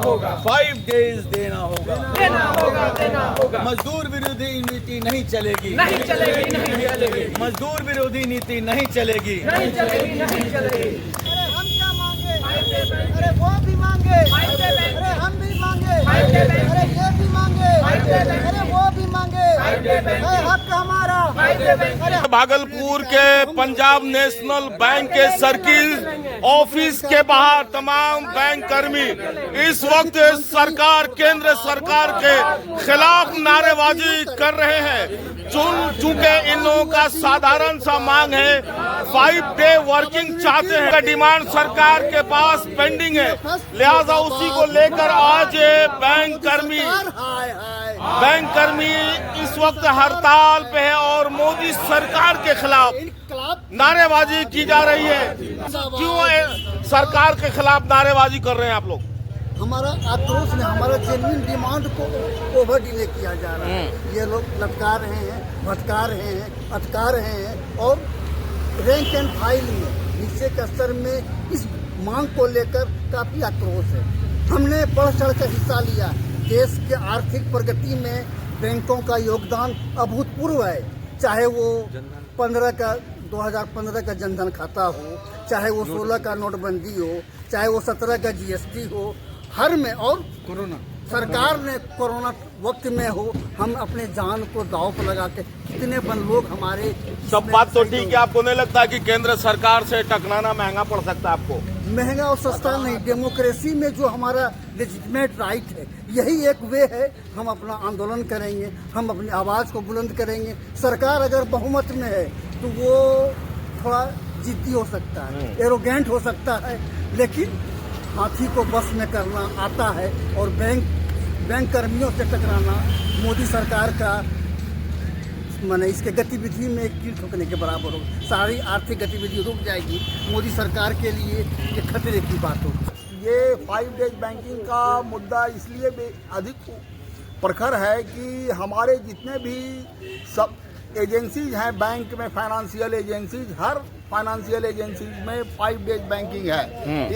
होगा, 5 डेज देना होगा, देना होगा, देना होगा। मजदूर विरोधी नीति नहीं चलेगी, नहीं चलेगी, नहीं चलेगी, मजदूर विरोधी नीति नहीं चलेगी। नहीं चलेगी, नहीं चलेगी। अरे हम क्या मांगे, अरे वो भी मांगे, अरे हम भी मांगे, अरे ये भी मांगे, अरे वो भी मांगे, अरे हक हमारा। अरे भागलपुर के पंजाब नेशनल बैंक के सर्किल ऑफिस के बाहर तमाम बैंक कर्मी इस वक्त सरकार, केंद्र सरकार के खिलाफ नारेबाजी कर रहे हैं। चूंकि इन लोगों का साधारण सा मांग है, 5 डे वर्किंग चाहते हैं, डिमांड सरकार के पास पेंडिंग है, लिहाजा उसी को लेकर आज बैंक कर्मी इस वक्त हड़ताल पे है और मोदी सरकार के खिलाफ नारेबाजी की जा रही है। क्यों सरकार के खिलाफ नारेबाजी कर रहे हैं आप लोग? हमारा आक्रोश ने हमारा जेन्युइन डिमांड को ओवर डिले किया जा रहा है। ये लोग लटका रहे हैं, भटका रहे हैं, अटका रहे हैं और रैंक एंड फाइल में नीचे के स्तर में इस मांग को लेकर काफी आक्रोश है। हमने बढ़ चढ़ कर हिस्सा लिया। देश के आर्थिक प्रगति में बैंकों का योगदान अभूतपूर्व है, चाहे वो 2015 का जनधन खाता हो, चाहे वो 16 का नोटबंदी हो, चाहे वो 17 का GST हो, हर में, और कोरोना सरकार ने कोरोना वक्त में हो, हम अपने जान को दांव पर लगा के कितने लोग हमारे। सब बात तो ठीक है, आपको नहीं लगता कि केंद्र सरकार से टकराना महंगा पड़ सकता है आपको? महंगा और सस्ता नहीं, डेमोक्रेसी में जो हमारा लेजिटिमेट राइट है, यही एक वे है। हम अपना आंदोलन करेंगे, हम अपनी आवाज को बुलंद करेंगे। सरकार अगर बहुमत में है तो वो थोड़ा जिद्दी हो सकता है, एरोगेंट हो सकता है, लेकिन हाथी को बस में करना आता है और बैंक कर्मियों से टकराना मोदी सरकार का माने इसके गतिविधि में एक कील ठोकने के बराबर हो। सारी आर्थिक गतिविधि रुक जाएगी। मोदी सरकार के लिए ये खतरे की बात हो। ये 5 डेज बैंकिंग का मुद्दा इसलिए भी अधिक प्रखर है कि हमारे जितने भी सब एजेंसीज हैं बैंक में, फाइनेंशियल एजेंसीज, हर फाइनेंशियल एजेंसीज में 5 डेज बैंकिंग है।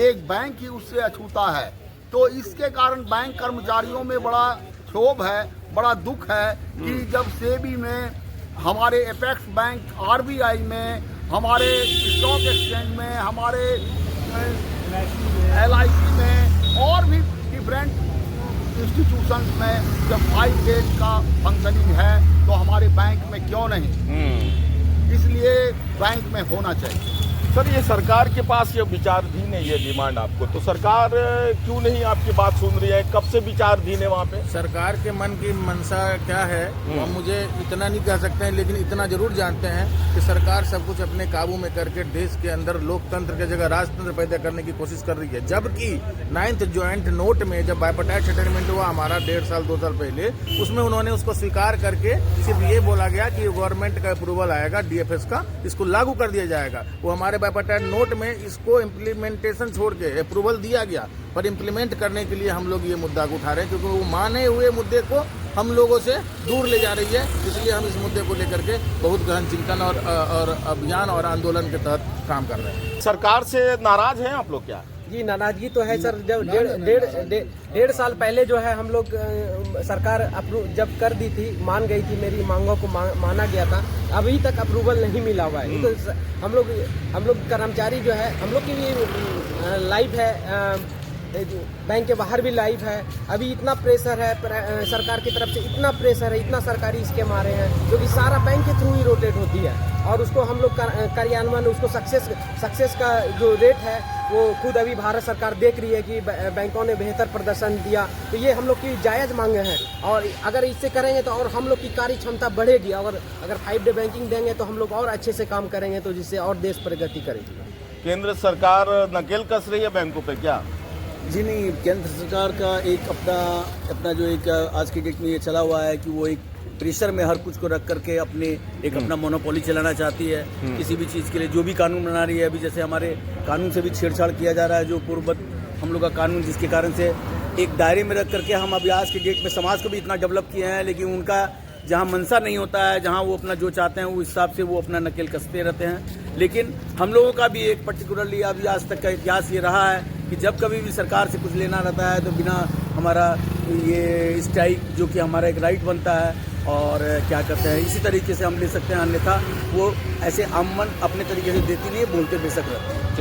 एक बैंक ही उससे अछूता है, तो इसके कारण बैंक कर्मचारियों में बड़ा क्षोभ है, बड़ा दुख है कि जब सेबी में, हमारे एपेक्स बैंक, RBI में, हमारे स्टॉक एक्सचेंज में, हमारे LIC में और भी डिफरेंट इंस्टीट्यूशंस में जब 5 डेज का फंक्शनिंग है तो हमारे बैंक में क्यों नहीं? इसलिए बैंक में होना चाहिए। सर, ये सरकार के पास ये विचाराधीन है ये डिमांड आपको, तो सरकार क्यों नहीं आपकी बात सुन रही है? कब से विचाराधीन है वहाँ पे? सरकार के मन की मंशा क्या है हम मुझे इतना नहीं कह सकते हैं, लेकिन इतना जरूर जानते हैं कि सरकार सब कुछ अपने काबू में करके देश के अंदर लोकतंत्र की जगह राजतंत्र पैदा करने की कोशिश कर रही है। जबकि 9th ज्वाइंट नोट में जब बायपार्टाइट सेटलमेंट हुआ हमारा 1.5 साल 2 साल पहले, उसमें उन्होंने उसको स्वीकार करके सिर्फ ये बोला गया कि गवर्नमेंट का अप्रूवल आएगा DFS का, इसको लागू कर दिया जाएगा। वो हमारे बायपार्टाइट नोट में इसको इम्प्लीमेंटेशन छोड़ के अप्रूवल दिया गया, पर इम्प्लीमेंट करने के लिए हम लोग ये मुद्दा को उठा रहे हैं, क्योंकि वो माने हुए मुद्दे को हम लोगों से दूर ले जा रही है। इसलिए हम इस मुद्दे को लेकर के बहुत गहन चिंतन और अभियान और आंदोलन के तहत काम कर रहे हैं। सरकार से नाराज हैं आप लोग क्या? जी, नाराजगी तो है सर। जब 1.5 साल पहले जो है हम लोग सरकार जब कर दी थी, मान गई थी, मेरी मांगों को माना गया था, अभी तक अप्रूवल नहीं मिला हुआ है। तो हम लोग कर्मचारी जो है, हम लोग की भी लाइफ है, बैंक के बाहर भी लाइफ है। अभी इतना प्रेशर है सरकार की तरफ से, इतना प्रेशर है, इतना सरकारी स्कीम आ रहे हैं जो कि सारा बैंक के थ्रू ही रोटेट होती है, और उसको हम लोग कार्यान्वयन, उसको सक्सेस का जो रेट है वो खुद अभी भारत सरकार देख रही है कि बैंकों ने बेहतर प्रदर्शन दिया। तो ये हम लोग की जायज़ मांगे हैं, और अगर इससे करेंगे तो और हम लोग की कार्य क्षमता बढ़ेगी। अगर 5 डे बैंकिंग देंगे तो हम लोग और अच्छे से काम करेंगे, तो जिससे और देश प्रगति करेगी। केंद्र सरकार नकेल कस रही है बैंकों पे क्या? जी नहीं, केंद्र सरकार का एक अपना जो एक आज की डेट में ये चला हुआ है कि वो एक प्रेशर में हर कुछ को रख करके अपना मोनोपोली चलाना चाहती है किसी भी चीज़ के लिए। जो भी कानून बना रही है, अभी जैसे हमारे कानून से भी छेड़छाड़ किया जा रहा है, जो पूर्ववत हम लोग का कानून, जिसके कारण से एक दायरे में रख करके हम अभी आज की डेट में समाज को भी इतना डेवलप किए हैं, लेकिन उनका जहाँ मनसा नहीं होता है, जहाँ वो अपना जो चाहते हैं उस हिसाब से वो अपना नकेल कसते रहते हैं। लेकिन हम लोगों का भी एक पर्टिकुलरली अभी आज तक का इतिहास ये रहा है कि जब कभी भी सरकार से कुछ लेना रहता है तो बिना हमारा ये स्ट्राइक, जो कि हमारा एक राइट बनता है, और क्या कहते हैं, इसी तरीके से हम ले सकते हैं, अन्यथा वो ऐसे आमन अपने तरीके से देती नहीं है, बोलते बेशक रहते हैं।